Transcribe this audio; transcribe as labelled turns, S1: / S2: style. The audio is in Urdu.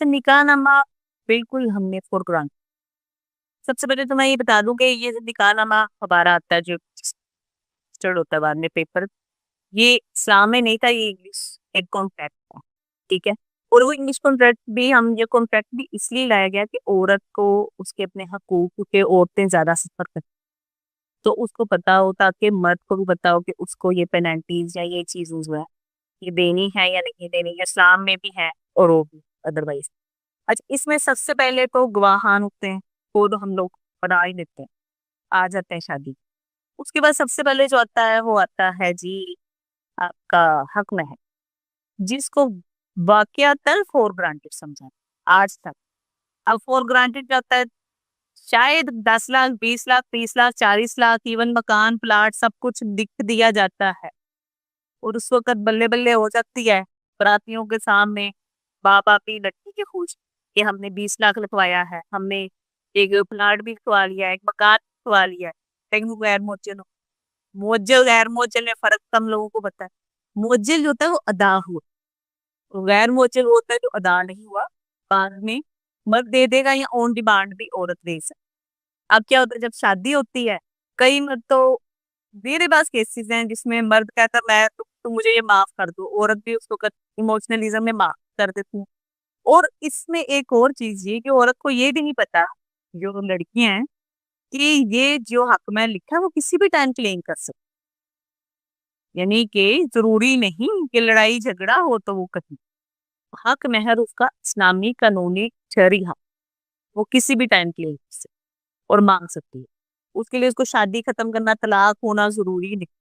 S1: سے نکاح نامہ بالکل ہم نے فور گرانٹیڈ. سب سے پہلے تو میں یہ بتا دوں کہ یہ جو نکاح نامہ ہمارا آتا ہے جو رجسٹرڈ ہوتا ہے بعد میں پیپر، یہ اسلام میں نہیں تھا، یہ انگلش ایک کانٹریکٹ تھا. ٹھیک ہے. اور وہ انگلش کانٹریکٹ بھی یہ کانٹریکٹ بھی اس لیے لایا گیا کہ عورت کو اس کے اپنے حقوق کے عورتیں زیادہ سفر کرتی تو اس کو پتا ہو، تاکہ مرد کو بھی پتا ہو کہ اس کو یہ پینلٹیز یا یہ چیز جو ہے یہ دینی ہے یا نہیں دینی ہے. اسلام میں بھی ہے اور وہ بھی ادروائز. اچھا، اس میں سب سے پہلے تو گواہان ہوتے ہیں، وہ تو ہم لوگ بنا ہی دیتے ہیں، آ جاتے ہیں شادی. اس کے بعد سب سے پہلے جو آتا ہے وہ آتا ہے جی آپ کا حق مہر، جس کو واقعتاً فور گرانٹیڈ سمجھا آج تک. اب فور گرانٹیڈ کیا ہوتا ہے؟ شاید 10 لاکھ 20 لاکھ 30 لاکھ 40 لاکھ ایون مکان پلاٹ سب کچھ لکھ دیا جاتا ہے. اور اس وقت بلے بلے ہو جاتی ہے براتیوں کے سامنے باپ باپی لڑکی کے خوش کہ ہم نے 20 لاکھ لکھوایا ہے، ہم نے ایک پلاٹ بھی لکھوا لیا ہے، ایک مکان بھی لکھوا لیا ہے. لیکن وہ غیر موجل ہو. موجل غیر موجل میں فرق کم لوگوں کو پتا ہے. موجل جو ہوتا ہے وہ ادا ہوا، غیر موجل ہوتا ہے جو ادا نہیں ہوا، بعد میں مرد دے دے گا یا اون ڈیمانڈ بھی عورت دے سکتی. اب کیا ہوتا ہے جب شادی ہوتی ہے، کئی مرد تو میرے پاس کیسز ہیں جس میں مرد کہتا میں تو مجھے یہ معاف کر دو، عورت بھی اس کو ایموشنلزم میں معاف کر دیتی ہوں. اور اس میں ایک اور چیز یہ کہ عورت کو یہ بھی نہیں پتا، جو لڑکیاں ہیں، کہ یہ جو حق میں لکھا ہے وہ کسی بھی ٹائم کلیم کر سکتے. یعنی کہ ضروری نہیں کہ لڑائی جھگڑا ہو تو وہ کہیں حق مہر اس کا اسلامی قانونی شرعی حق وہ کسی بھی ٹائم کلیم کر سکتے اور مانگ سکتی ہے. اس کے لیے اس کو شادی ختم کرنا، طلاق ہونا ضروری نہیں.